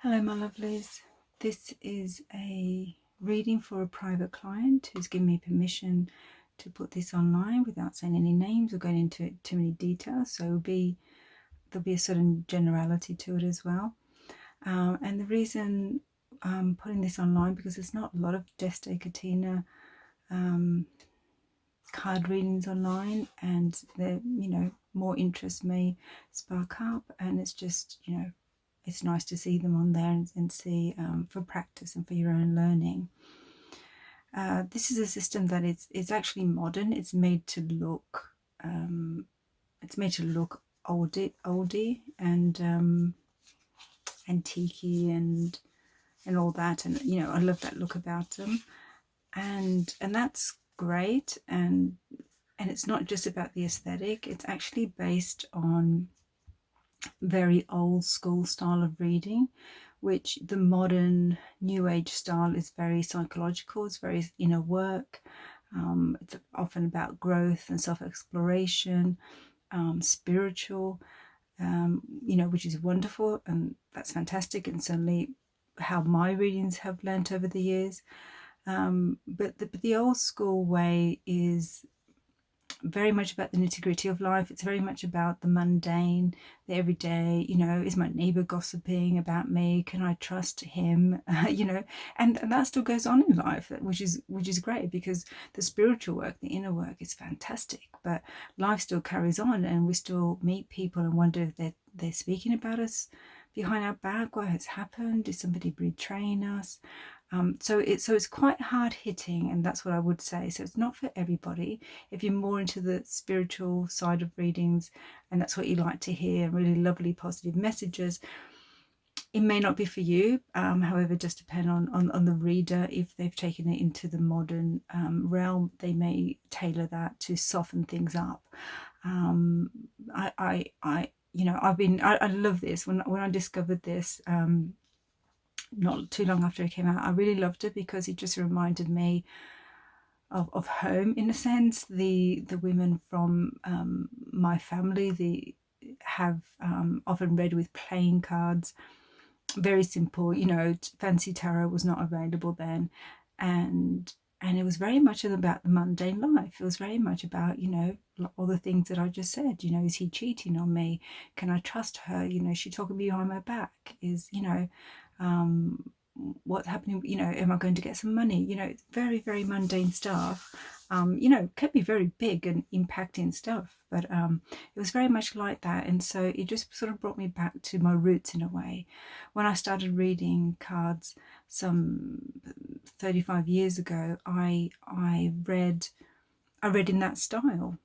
Hello my lovelies, this is a reading for a private client who's given me permission to put this online without saying any names or going into too many details, so there'll be a certain generality to it as well. And the reason I'm putting this online because there's not a lot of DESTE Katina card readings online, and they're, more interest may spark up, and it's just, it's nice to see them on there and see for practice and for your own learning. This is a system that it's actually modern. It's made to look oldie and antique and all that, and I love that look about them, and that's great. And it's not just about the aesthetic, it's actually based on very old school style of reading, which the modern new age style is very psychological, it's very inner work. It's often about growth and self-exploration, spiritual, which is wonderful, and that's fantastic, and certainly how my readings have learnt over the years. But the old school way is very much about the nitty-gritty of life. It's very much about the mundane, the everyday. Is my neighbor gossiping about me? Can I trust him? And that still goes on in life, which is great, because the spiritual work, the inner work, is fantastic, but life still carries on, and we still meet people and wonder if they're speaking about us behind our back. What has happened? Is somebody betraying us? So it's quite hard hitting, and that's what I would say. So it's not for everybody. If you're more into the spiritual side of readings and that's what you like to hear, really lovely positive messages, it may not be for you. However, it just depend on the reader. If they've taken it into the modern realm, they may tailor that to soften things up. I love this. When I discovered this, not too long after it came out, I really loved it, because it just reminded me of home, in a sense. The women from my family, have often read with playing cards, very simple. Fancy tarot was not available then, and it was very much about the mundane life. It was very much about, all the things that I just said. Is he cheating on me? Can I trust her? Is she talking behind my back? Is, what's happening? Am I going to get some money? It's very, very mundane stuff. Can be very big and impacting stuff, but it was very much like that. And so it just sort of brought me back to my roots in a way. When I started reading cards some 35 years ago, I read in that style.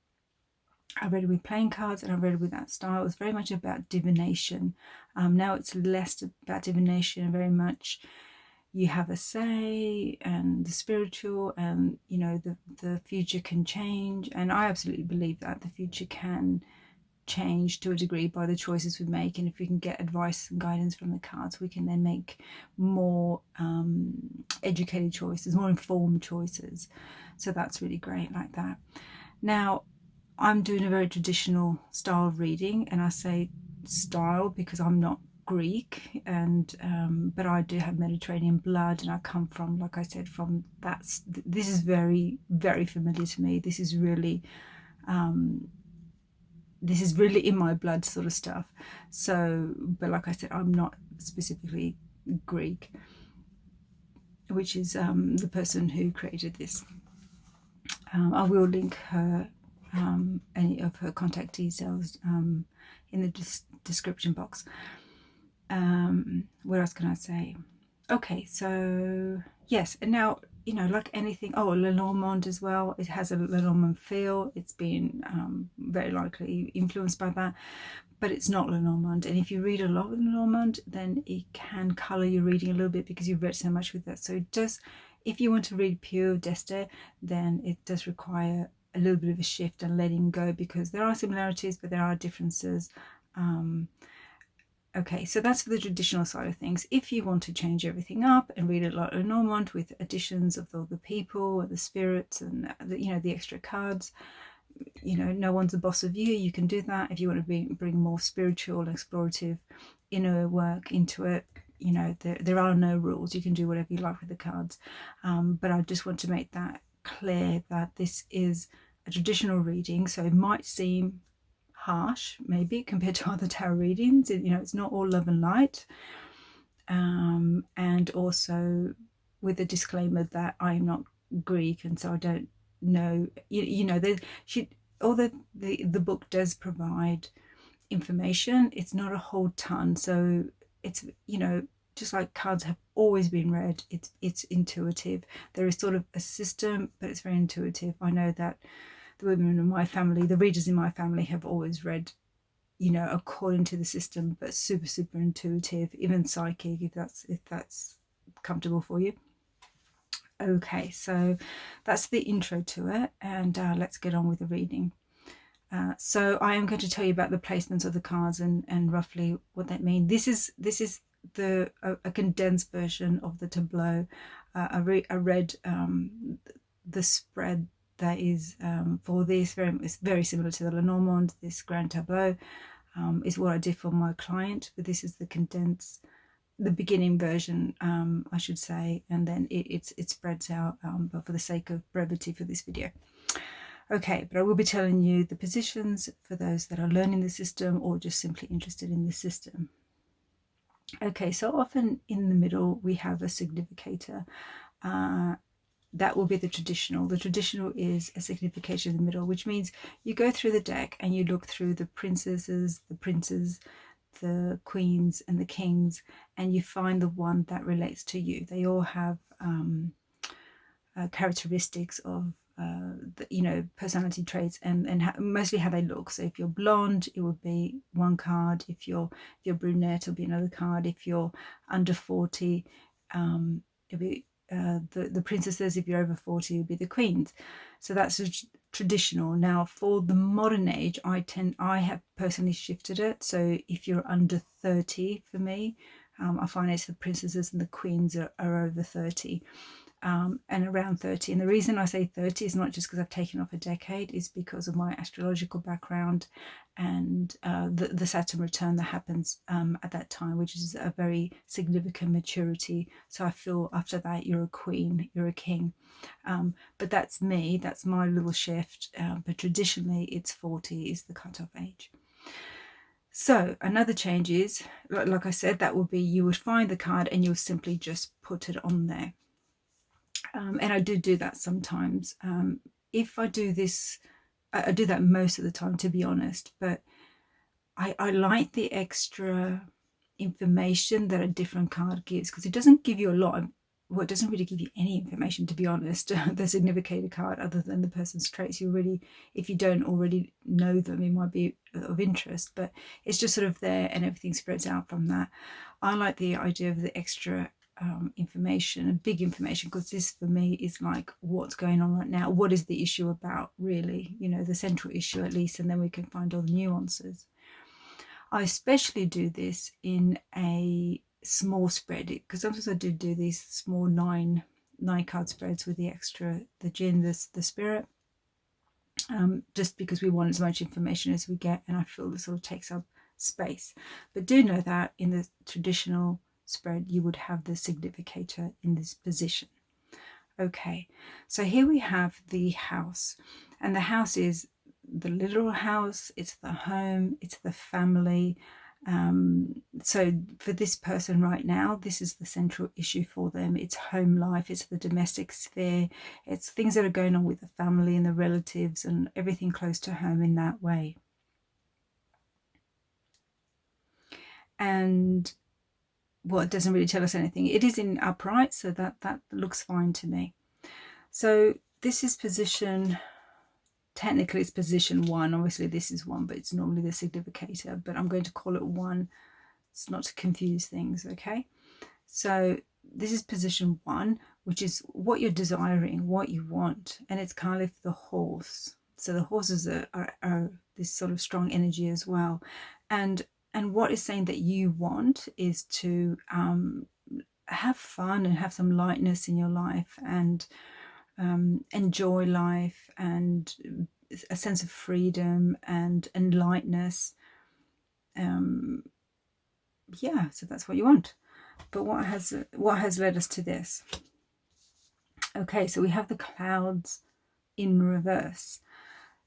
I read it with playing cards, and I read it with that style. It was very much about divination. Now it's less about divination, and very much you have a say, and the spiritual, and the future can change. And I absolutely believe that the future can change to a degree by the choices we make, and if we can get advice and guidance from the cards, we can then make more educated choices, more informed choices. So that's really great like that. Now, I'm doing a very traditional style of reading, and I say style because I'm not Greek, and but I do have Mediterranean blood, and I come from, like I said, from that. This is very, very familiar to me. This is really in my blood, sort of stuff. So, but like I said, I'm not specifically Greek, which is the person who created this. I will link her any of her contact details in the description box. What else can I say? Okay, so yes, and now, like anything, Lenormand as well, it has a Lenormand feel. It's been very likely influenced by that, but it's not Lenormand. And if you read a lot with Lenormand, then it can colour your reading a little bit, because you've read so much with that. So it does, if you want to read pure DESTE, then it does require a little bit of a shift and letting go, because there are similarities, but there are differences. Okay, so that's for the traditional side of things. If you want to change everything up and read it like Lenormand, with additions of all the people and the spirits and the extra cards, no one's the boss of you. You can do that. If you want to bring more spiritual and explorative inner work into it, you know, there are no rules. You can do whatever you like with the cards. But I just want to make that clear that this is a traditional reading, so it might seem harsh maybe compared to other tarot readings. You know, it's not all love and light. And also with the disclaimer that I'm not Greek, and so I don't know, you know, although the book does provide information, it's not a whole ton. So it's, you know, just like cards have always been read, it's intuitive. There is sort of a system, but it's very intuitive. I know that the women in my family, the readers in my family, have always read, you know, according to the system, but super intuitive, even psychic, if that's comfortable for you. Okay, so that's the intro to it, and let's get on with the reading. So I am going to tell you about the placements of the cards and roughly what that means. This is a condensed version of the tableau. I read the spread that is for this. It's very similar to the Lenormand. This grand tableau is what I did for my client, but this is the condensed, the beginning version, I should say, and then it spreads out, but for the sake of brevity for this video. Okay, but I will be telling you the positions for those that are learning the system or just simply interested in the system. Okay, so often in the middle we have a significator. That will be the traditional. The traditional is a signification in the middle, which means you go through the deck and you look through the princesses, the princes, the queens and the kings, and you find the one that relates to you. They all have characteristics of you know, personality traits and mostly how they look. So if you're blonde, it would be one card. If you're brunette, it'll be another card. If you're under 40, it'll be the princesses. If you're over 40, it'll be the queens. So that's a traditional. Now for the modern age, I have personally shifted it. So if you're under 30, for me, I find it's the princesses and the queens are over 30. And around 30. And the reason I say 30 is not just because I've taken off a decade, is because of my astrological background and the Saturn return that happens at that time, which is a very significant maturity. So I feel after that you're a queen, you're a king. But that's me, that's my little shift. But traditionally it's 40 is the cutoff age. So another change is, like I said, that would be you would find the card and you'll simply just put it on there. And I do that sometimes. If I do this, I do that most of the time, to be honest, but I like the extra information that a different card gives, because it doesn't give you a lot. Well, it doesn't really give you any information, to be honest, the significator card, other than the person's traits. You really, if you don't already know them, it might be of interest, but it's just sort of there and everything spreads out from that. I like the idea of the extra information and big information, because this for me is like what's going on right now, what is the issue about, really, you know, the central issue at least, and then we can find all the nuances. I especially do this in a small spread, because sometimes I do these small nine card spreads with the extra, the jinn, the spirit, just because we want as much information as we get, and I feel this sort of takes up space. But do know that in the traditional spread you would have the significator in this position. Okay, so here we have the house, and the house is the literal house, it's the home, it's the family. So for this person right now, this is the central issue for them. It's home life, it's the domestic sphere, it's things that are going on with the family and the relatives and everything close to home in that way. And well, it doesn't really tell us anything. It is in upright, so that looks fine to me. So this is position, technically it's position 1. Obviously this is 1, but it's normally the significator, but I'm going to call it 1. It's not to confuse things, okay? So this is position 1, which is what you're desiring, what you want, and it's kind of the horse. So the horses are this sort of strong energy as well. And what is saying that you want is to have fun and have some lightness in your life, and enjoy life, and a sense of freedom and lightness. Yeah, so that's what you want. But what has led us to this? Okay, so we have the clouds in reverse.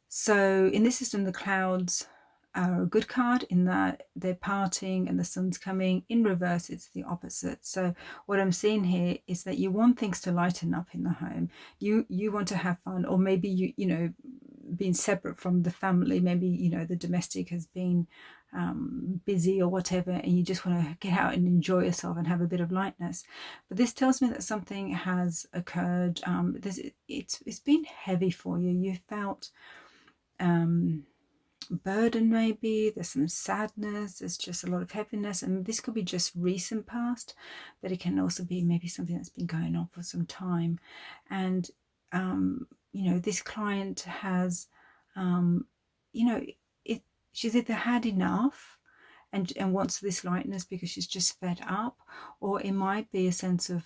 So in this system, the clouds are a good card in that they're parting and the sun's coming. In reverse, it's the opposite. So what I'm seeing here is that you want things to lighten up in the home. You want to have fun, or maybe you know, being separate from the family, maybe, you know, the domestic has been busy or whatever, and you just want to get out and enjoy yourself and have a bit of lightness. But this tells me that something has occurred. It's been heavy for you. You felt burden, maybe there's some sadness, there's just a lot of heaviness, and this could be just recent past, but it can also be maybe something that's been going on for some time. And you know, this client has you know, she's either had enough and wants this lightness because she's just fed up, or it might be a sense of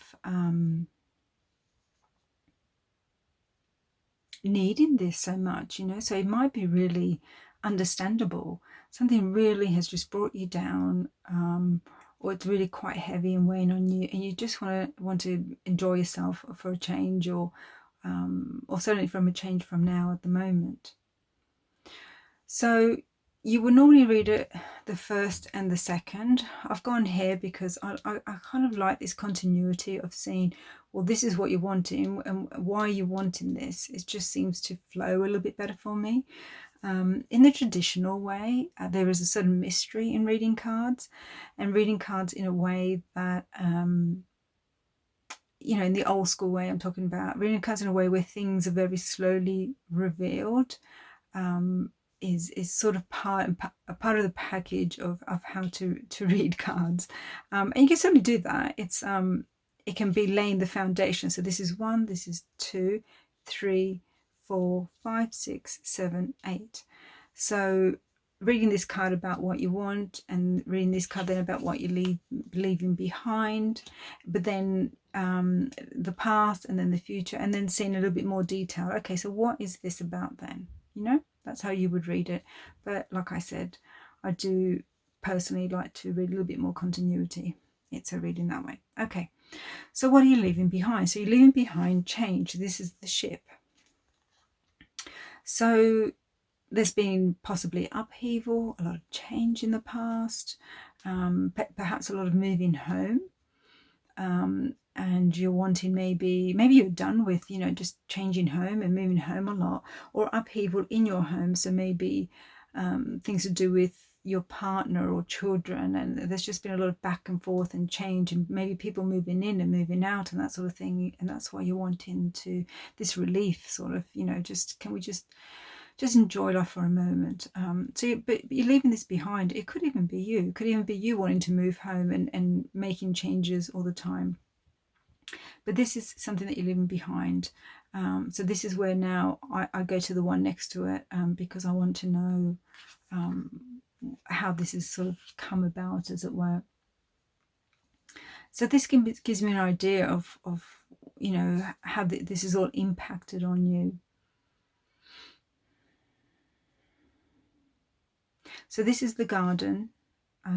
needing this so much, you know. So it might be really understandable. Something really has just brought you down, or it's really quite heavy and weighing on you, and you just want to enjoy yourself for a change, or certainly from a change from now at the moment. So you would normally read it the first and the second. I've gone here because I kind of like this continuity of seeing, well, this is what you're wanting and why you're wanting this. It just seems to flow a little bit better for me. In the traditional way, there is a certain mystery in reading cards, and reading cards in a way that, you know, in the old school way I'm talking about, reading cards in a way where things are very slowly revealed. Is sort of part of the package of how to read cards, and you can certainly do that. It's it can be laying the foundation. So this is 1, this is 2, 3, 4, 5, 6, 7, 8. So reading this card about what you want, and reading this card then about what you're leaving behind, but then the past, and then the future, and then seeing a little bit more detail. Okay, so what is this about then? You know, that's how you would read it. But like I said, I do personally like to read a little bit more continuity. It's a reading that way. Okay, so what are you leaving behind? So you're leaving behind change. This is the ship. So there's been possibly upheaval, a lot of change in the past, perhaps a lot of moving home. And you're wanting, maybe you're done with, you know, just changing home and moving home a lot, or upheaval in your home. So maybe things to do with your partner or children, and there's just been a lot of back and forth and change, and maybe people moving in and moving out and that sort of thing, and that's why you're wanting to this relief, sort of, you know, just can we just enjoy life for a moment. But you're leaving this behind. It could even be you. It could even be you wanting to move home and making changes all the time. But this is something that you're leaving behind. So this is where now I go to the one next to it, because I want to know how this has sort of come about, as it were. So this gives me an idea of you know, how this is all impacted on you. So this is the garden. So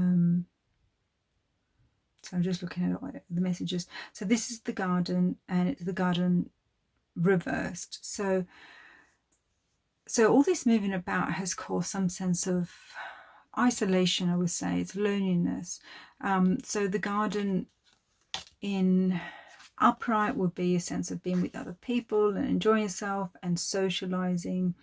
I'm just looking at the messages. So this is the garden, and it's the garden reversed. So all this moving about has caused some sense of isolation, I would say. It's loneliness. So the garden in upright would be a sense of being with other people and enjoying yourself and socializing,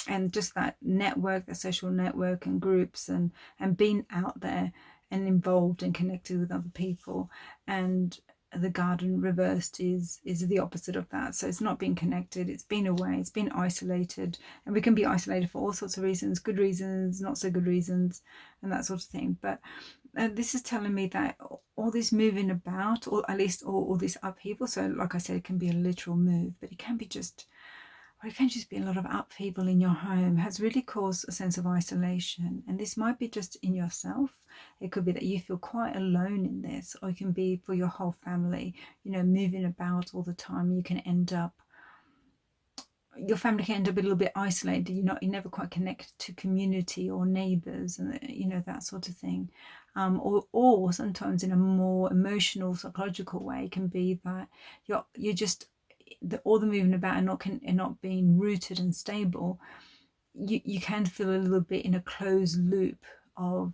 and just that network, the social network and groups, and being out there and involved and connected with other people. And the garden reversed is the opposite of that. So it's not being connected, it's been away, it's been isolated. And we can be isolated for all sorts of reasons, good reasons, not so good reasons, and that sort of thing. But this is telling me that all this moving about, or at least all this upheaval, so like I said, it can be a literal move, but it can be just, or it can just be a lot of upheaval in your home, has really caused a sense of isolation. And this might be just in yourself. It could be that you feel quite alone in this, or it can be for your whole family, you know, moving about all the time. You can end up your family can end up a little bit isolated. You're never quite connected to community or neighbours, and that sort of thing. Or sometimes in a more emotional, psychological way, can be that you're just all the moving about and not being rooted and stable. You can feel a little bit in a closed loop of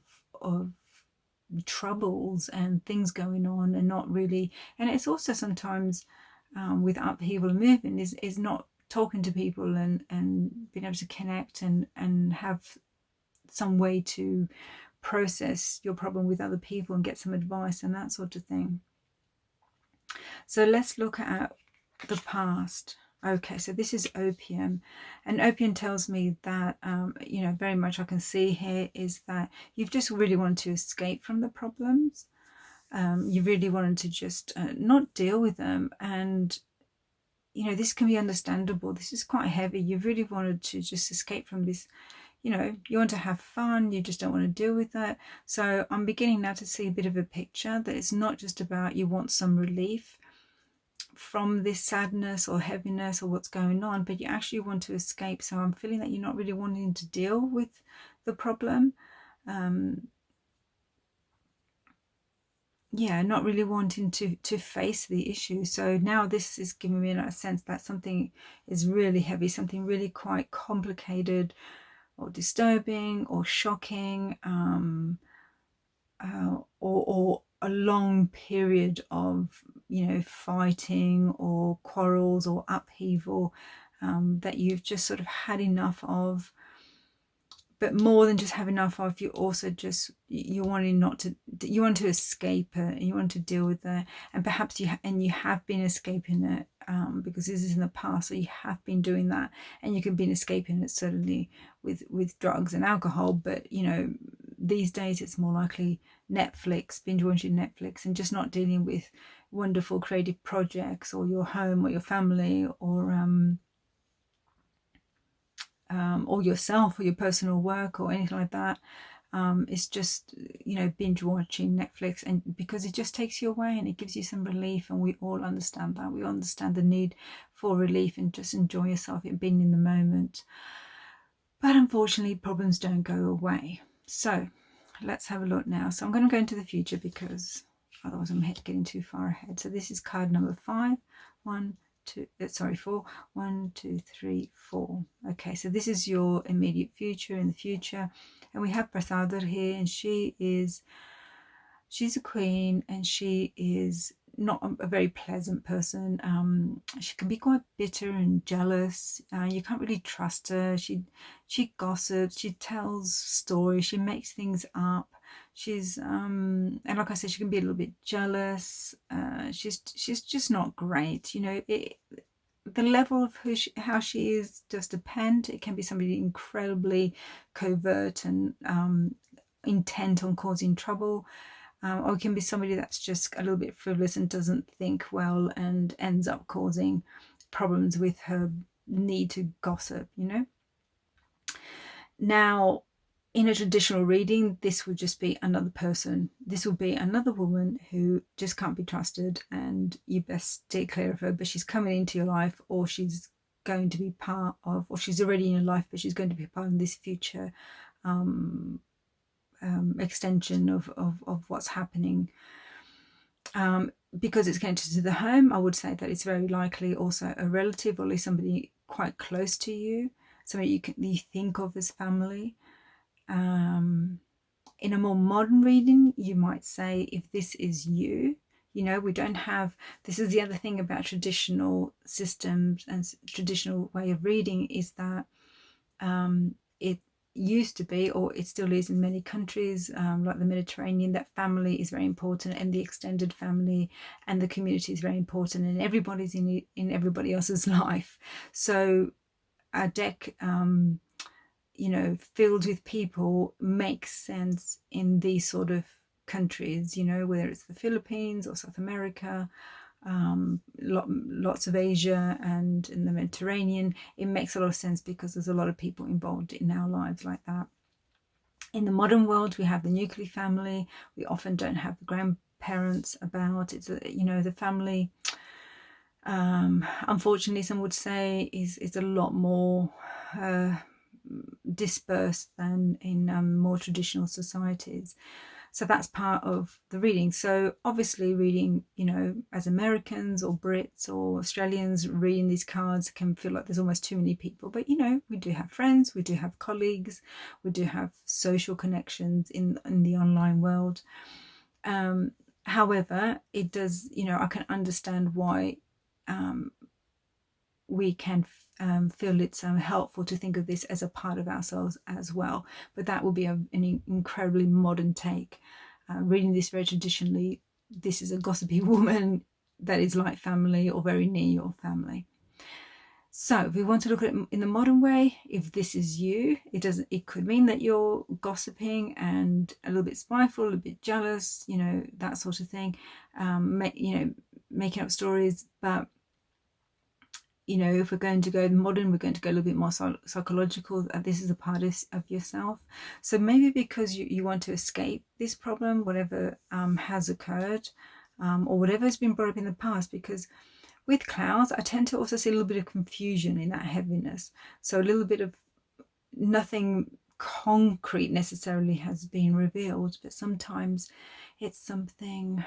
troubles and things going on, and not really. And it's also sometimes with upheaval and movement is not talking to people and being able to connect and have some way to process your problem with other people and get some advice and that sort of thing. So let's look at the past. Okay, so this is opium, and opium tells me that very much I can see here is that you've just really wanted to escape from the problems. You really wanted to just not deal with them, and this can be understandable. This is quite heavy. You really wanted to just escape from this. You want to have fun, you just don't want to deal with that. So I'm beginning now to see a bit of a picture that it's not just about you want some relief from this sadness or heaviness or what's going on, but you actually want to escape. So I'm feeling that you're not really wanting to deal with the problem. Not really wanting to face the issue. So now this is giving me a sense that something is really heavy, something really quite complicated or disturbing or shocking, or a long period of fighting or quarrels or upheaval that you've just sort of had enough of. But more than just have enough of, you also just you want to escape it, you want to deal with it, and perhaps you have been escaping it because this is in the past, so you have been doing that, and you can be escaping it certainly with drugs and alcohol. But these days it's more likely Netflix, binge watching Netflix, and just not dealing with wonderful creative projects or your home or your family or yourself or your personal work or anything like that. It's just binge watching Netflix, and because it just takes you away and it gives you some relief, and we all understand that. We understand the need for relief and just enjoy yourself and being in the moment. But unfortunately, problems don't go away. So let's have a look now. So I'm going to go into the future because otherwise I'm getting too far ahead. So this is card number 5. 4. 1, 2, 3, 4. Okay, so this is your immediate future, in the future, and we have Prasadar here, and she's a queen, and she is not a very pleasant person. She can be quite bitter and jealous. You can't really trust her. She gossips, she tells stories, she makes things up. She's and like I said, she can be a little bit jealous. She's just not great. The level of how she is does depend. It can be somebody incredibly covert and intent on causing trouble, or it can be somebody that's just a little bit frivolous and doesn't think well and ends up causing problems with her need to gossip. Now, in a traditional reading, this would just be another person. This will be another woman who just can't be trusted, and you best stay clear of her. But she's coming into your life, or she's going to be part of, or she's already in your life, but she's going to be part of this future extension of what's happening. Because it's connected to the home, I would say that it's very likely also a relative, or at least somebody quite close to you, somebody you think of as family. In a more modern reading, you might say, if this is you, we don't have, this is the other thing about traditional systems and traditional way of reading, is that it used to be, or it still is in many countries, like the Mediterranean, that family is very important, and the extended family and the community is very important, and everybody's in everybody else's life. So a deck filled with people makes sense in these sort of countries, whether it's the Philippines or South America, lots of Asia and in the Mediterranean. It makes a lot of sense because there's a lot of people involved in our lives like that. In the modern world, we have the nuclear family. We often don't have the grandparents about. It's the family unfortunately, some would say is a lot more dispersed than in more traditional societies. So that's part of the reading. So obviously reading, you know, as Americans or Brits or Australians, reading these cards can feel like there's almost too many people. But, you know, we do have friends, we do have colleagues, we do have social connections in the online world. However, it does, you know, I can understand why we can feel it's helpful to think of this as a part of ourselves as well. But that will be an incredibly modern take. Reading this very traditionally, this is a gossipy woman that is like family or very near your family. So if we want to look at it in the modern way, if this is you, it could mean that you're gossiping and a little bit spiteful, a little bit jealous, you know, that sort of thing, making up stories. But you know, if we're going to go modern, we're going to go a little bit more psychological. This is a part of yourself. So maybe because you want to escape this problem, whatever has occurred, or whatever has been brought up in the past, because with clouds, I tend to also see a little bit of confusion in that heaviness. So a little bit of nothing concrete necessarily has been revealed, but sometimes it's something,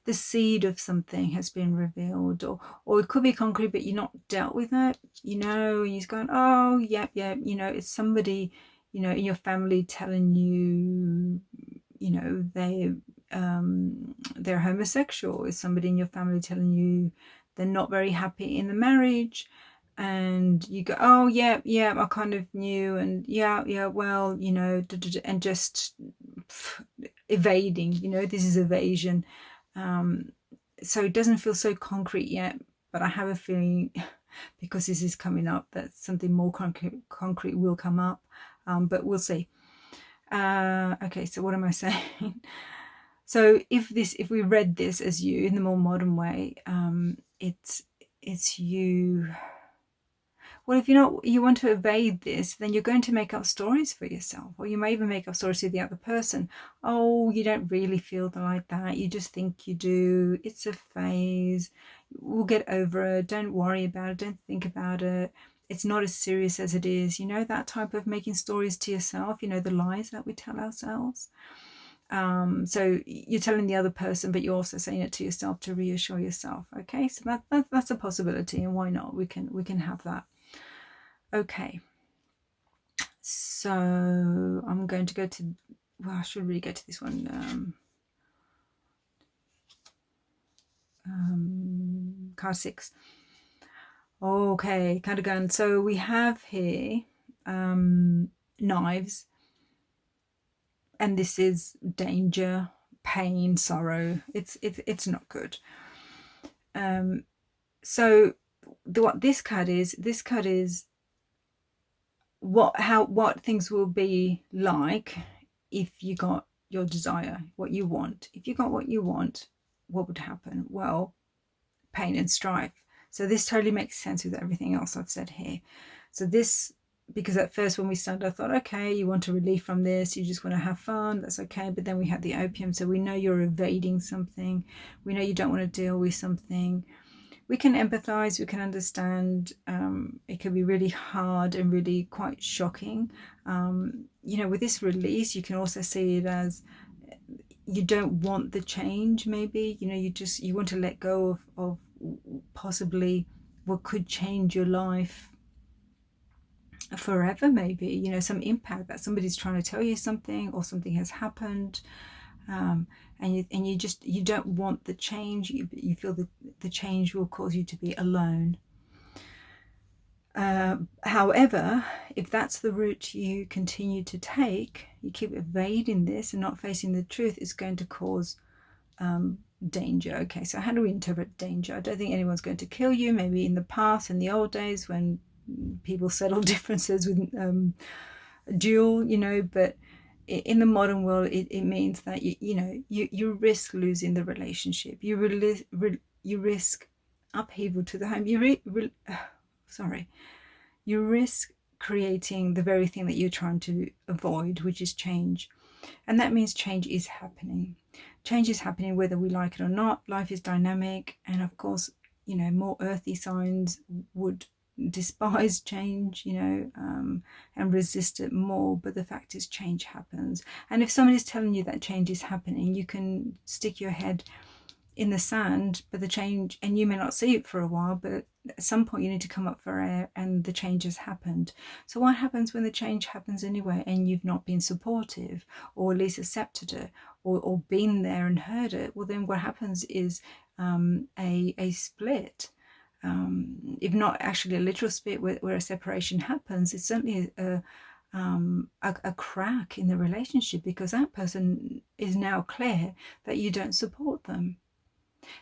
the seed of something has been revealed, or it could be concrete, but you're not dealt with it, you know, and you're going, oh, yep, you know, it's somebody, you know, in your family telling you, you know, they're homosexual. Is somebody in your family telling you they're not very happy in the marriage, and you go, oh, yeah, I kind of knew, and yeah, well, you know, and just evading, you know, this is evasion. So it doesn't feel so concrete yet, but I have a feeling, because this is coming up, that something more concrete will come up, but we'll see. Okay, so what am I saying? So if we read this as you in the more modern way, it's you. Well, if you want to evade this, then you're going to make up stories for yourself, or you may even make up stories to the other person. Oh, you don't really feel like that. You just think you do. It's a phase. We'll get over it. Don't worry about it. Don't think about it. It's not as serious as it is. You know, that type of making stories to yourself, you know, the lies that we tell ourselves. So you're telling the other person, but you're also saying it to yourself to reassure yourself. Okay, so that's a possibility, and why not? We can have that. Okay, so I'm going to go to, well, I should really go to this one. Card 6. Okay, card of gun. So we have here knives, and this is danger, pain, sorrow. It's not good. So what this card is what things will be like if you got your desire, what you want. If you got what you want, what would happen? Well, pain and strife. So this totally makes sense with everything else I've said here. So this, because at first when we started, I thought, okay, you want a relief from this, you just want to have fun, that's okay. But then we had the opium, so we know you're evading something, we know you don't want to deal with something. We can empathize, we can understand. It can be really hard and really quite shocking. You know, with this release, you can also see it as you don't want the change, maybe. You know, you want to let go of possibly what could change your life forever, maybe. You know, some impact that somebody's trying to tell you something, or something has happened. And you don't want the change. You feel that the change will cause you to be alone. However, if that's the route you continue to take, you keep evading this and not facing the truth, it's going to cause danger. Okay, so how do we interpret danger? I don't think anyone's going to kill you. Maybe in the past, in the old days, when people settled differences with duel, you know, but in the modern world, it means that you risk losing the relationship. You risk upheaval to the home. You risk creating the very thing that you're trying to avoid, which is change. And that means change is happening. Change is happening whether we like it or not. Life is dynamic, and of course, you know, more earthy signs would despise change, you know, and resist it more. But the fact is, change happens. And if somebody's telling you that change is happening, you can stick your head in the sand, but the change, and you may not see it for a while, but at some point you need to come up for air, and the change has happened. So what happens when the change happens anyway and you've not been supportive, or at least accepted it, or been there and heard it? Well, then what happens is a split. If not actually a literal split where a separation happens, it's certainly a crack in the relationship, because that person is now clear that you don't support them,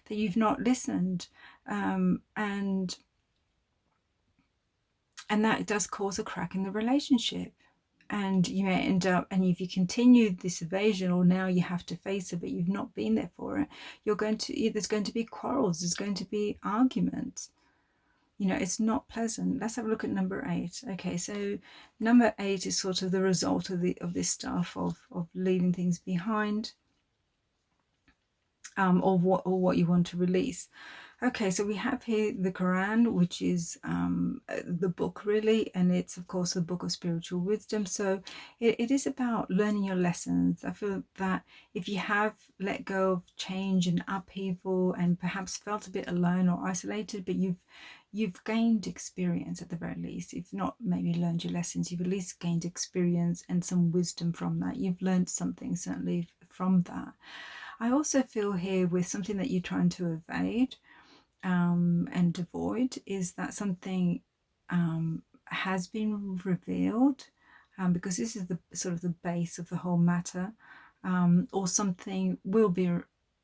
that you've not listened, and that does cause a crack in the relationship. And you may end up, and if you continue this evasion, or now you have to face it but you've not been there for it, there's going to be quarrels, there's going to be arguments. You know, it's not pleasant. Let's have a look at number 8. Okay, so number 8 is sort of the result of this stuff of leaving things behind, or what you want to release. Okay, so we have here the Quran, which is the book really, and it's of course the book of spiritual wisdom. So it is about learning your lessons. I feel that if you have let go of change and upheaval, and perhaps felt a bit alone or isolated, but you've gained experience at the very least. If not maybe learned your lessons, you've at least gained experience and some wisdom from that. You've learned something certainly from that. I also feel here with something that you're trying to evade and avoid, is that something has been revealed, because this is the sort of the base of the whole matter, or something will be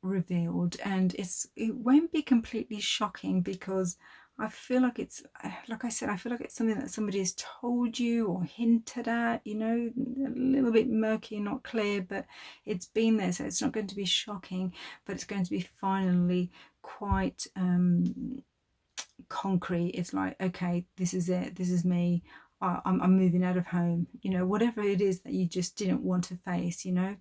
revealed, and it won't be completely shocking, because I feel like it's, like I said, I feel like it's something that somebody has told you or hinted at, you know, a little bit murky, not clear, but it's been there, so it's not going to be shocking, but it's going to be finally quite concrete. It's like, okay, this is it, this is me, I'm moving out of home, you know, whatever it is that you just didn't want to face, you know.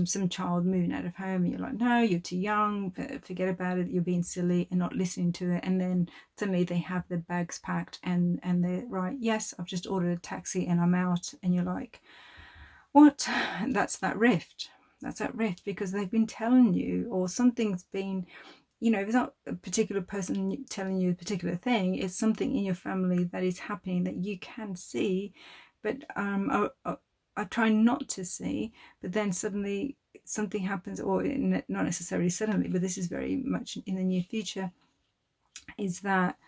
Some child moving out of home, and you're like, no, you're too young, forget about it, you're being silly and not listening to it, and then suddenly they have their bags packed and they're right, yes, I've just ordered a taxi and I'm out, and you're like, what? That's that rift, because they've been telling you, or something's been, you know, if it's not a particular person telling you a particular thing, it's something in your family that is happening that you can see, but I try not to see, but then suddenly something happens, or not necessarily suddenly, but this is very much in the near future, is that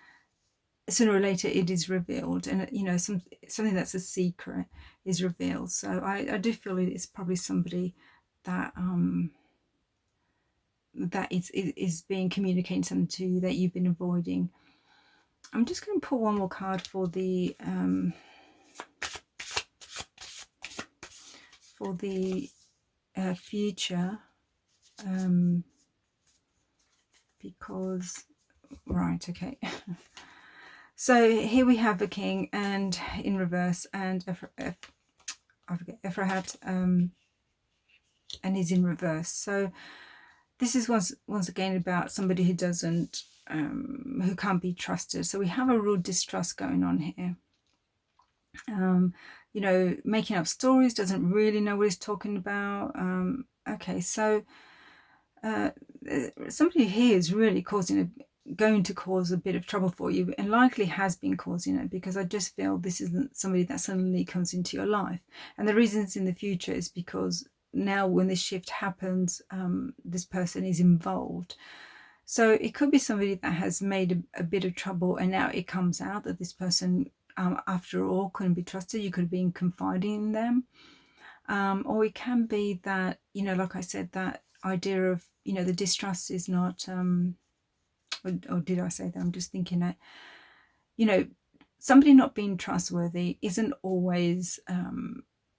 sooner or later it is revealed, and you know, something that's a secret is revealed. So I do feel it's probably somebody that that is being communicated something to you that you've been avoiding. I'm just going to pull one more card for the future, because right, okay. So here we have the King, and in reverse, and I forget, Ephrahat, and he's in reverse. So this is once again about somebody who doesn't, who can't be trusted. So we have a real distrust going on here. You know, making up stories, doesn't really know what he's talking about. Okay, so somebody here is really going to cause a bit of trouble for you, and likely has been causing it, because I just feel this isn't somebody that suddenly comes into your life. And the reasons in the future is because now when this shift happens, this person is involved. So it could be somebody that has made a bit of trouble, and now it comes out that this person, after all, couldn't be trusted. You could have been confiding in them. Or it can be that, you know, like I said, that idea of, you know, the distrust is not, or did I say that? I'm just thinking that, you know, somebody not being trustworthy isn't always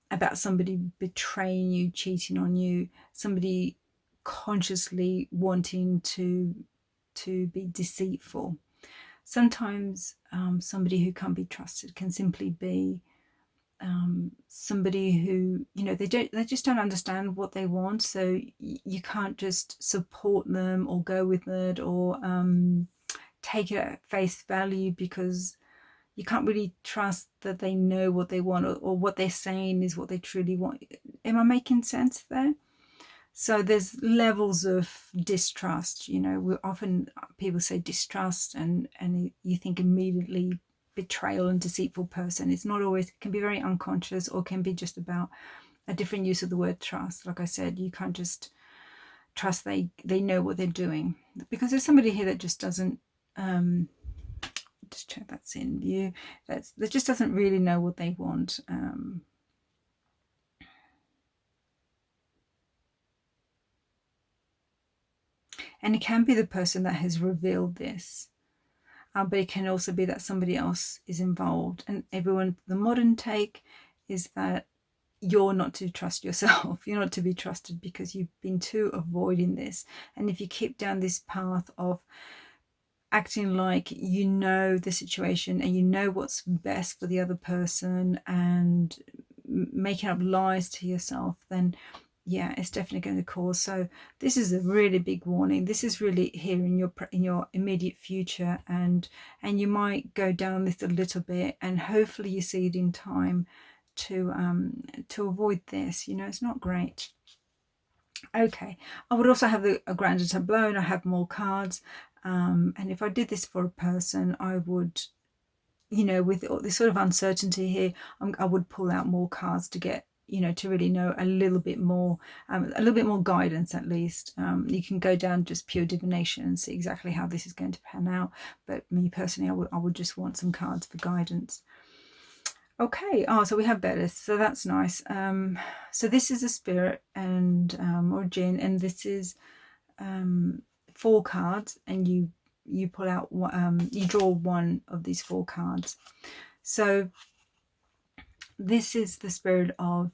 about somebody betraying you, cheating on you, somebody consciously wanting to be deceitful. Sometimes somebody who can't be trusted can simply be somebody who, you know, they just don't understand what they want, so you can't just support them or go with it, or take it at face value, because you can't really trust that they know what they want, or what they're saying is what they truly want. Am I making sense there? So there's levels of distrust. You know, we often, people say distrust, and you think immediately betrayal and deceitful person. It's not always. It can be very unconscious, or can be just about a different use of the word trust. Like I said, you can't just trust they know what they're doing, because there's somebody here that just doesn't. Just check that's in view. That just doesn't really know what they want. And it can be the person that has revealed this, but it can also be that somebody else is involved. And everyone, the modern take is that you're not to trust yourself. You're not to be trusted, because you've been too avoiding this. And if you keep down this path of acting like you know the situation and you know what's best for the other person, and making up lies to yourself, then yeah, it's definitely going to cause. So this is a really big warning. This is really here in your immediate future, and you might go down this a little bit, and hopefully you see it in time to avoid this. You know, it's not great. Okay, I would also have a grander tableau, and I have more cards. And if I did this for a person, I would, you know, with all this sort of uncertainty here, I would pull out more cards to get, you know, to really know a little bit more guidance at least. You can go down just pure divination and see exactly how this is going to pan out. But me personally, I would just want some cards for guidance. Okay, so we have better, so that's nice. So this is a spirit, and or jinn, and this is 4 cards, and you pull out you draw one of these 4 cards. So this is the spirit of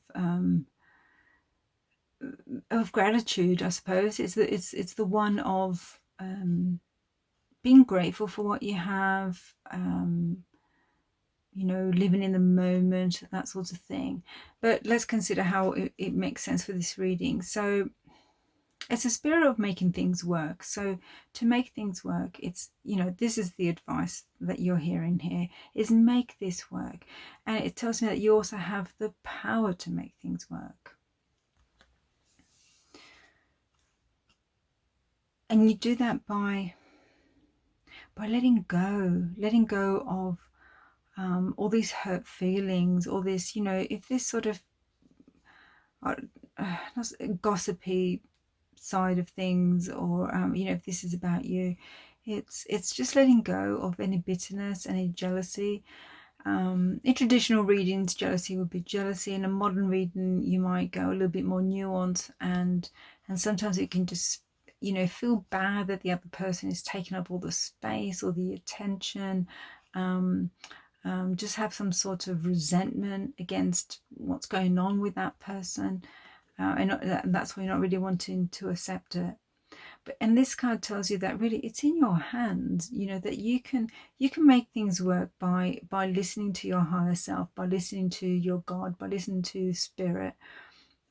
gratitude, I suppose. It's the one of being grateful for what you have, you know, living in the moment, that sort of thing. But let's consider how it makes sense for this reading. So it's a spirit of making things work. So to make things work, it's, you know, this is the advice that you're hearing here, is make this work. And it tells me that you also have the power to make things work. And you do that by letting go of all these hurt feelings, all this, you know, if this sort of gossipy side of things, or you know, if this is about you, it's just letting go of any bitterness, any jealousy. In traditional readings, jealousy would be jealousy. In a modern reading, you might go a little bit more nuanced, and sometimes it can just, you know, feel bad that the other person is taking up all the space or the attention. Just have some sort of resentment against what's going on with that person, and that's why you're not really wanting to accept it. And this card tells you that really it's in your hands, you know, that you can make things work by listening to your higher self, by listening to your God, by listening to spirit,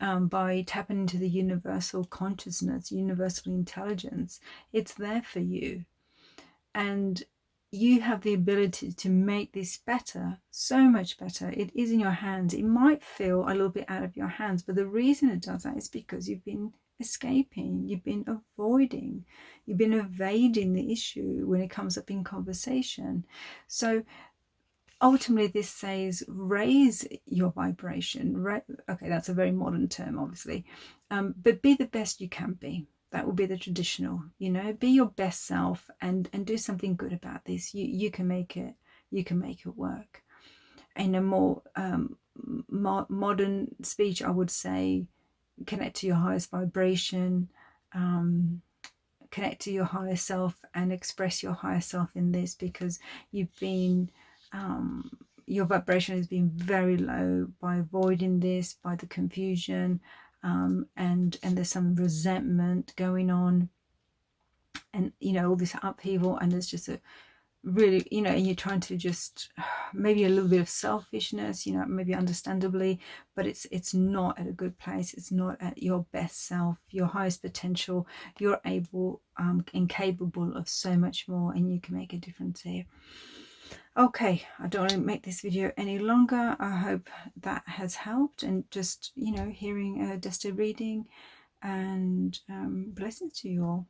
by tapping into the universal consciousness, universal intelligence. It's there for you, and you have the ability to make this better, so much better. It is in your hands. It might feel a little bit out of your hands, but the reason it does that is because you've been escaping, you've been avoiding, you've been evading the issue when it comes up in conversation. So ultimately this says raise your vibration. Okay, that's a very modern term, obviously, but be the best you can be. That will be the traditional, you know, be your best self, and do something good about this. You can make it, work. In a more modern speech, I would say connect to your highest vibration, connect to your higher self, and express your higher self in this, because you've been your vibration has been very low by avoiding this, by the confusion, and there's some resentment going on, and you know, all this upheaval, and there's just really, you know, and you're trying to just maybe a little bit of selfishness, you know, maybe understandably, but it's not at a good place. It's not at your best self, your highest potential. You're able and capable of so much more, and you can make a difference here. Okay, I don't want to make this video any longer. I hope that has helped, and just, you know, hearing a DESTE reading, and blessings to you all.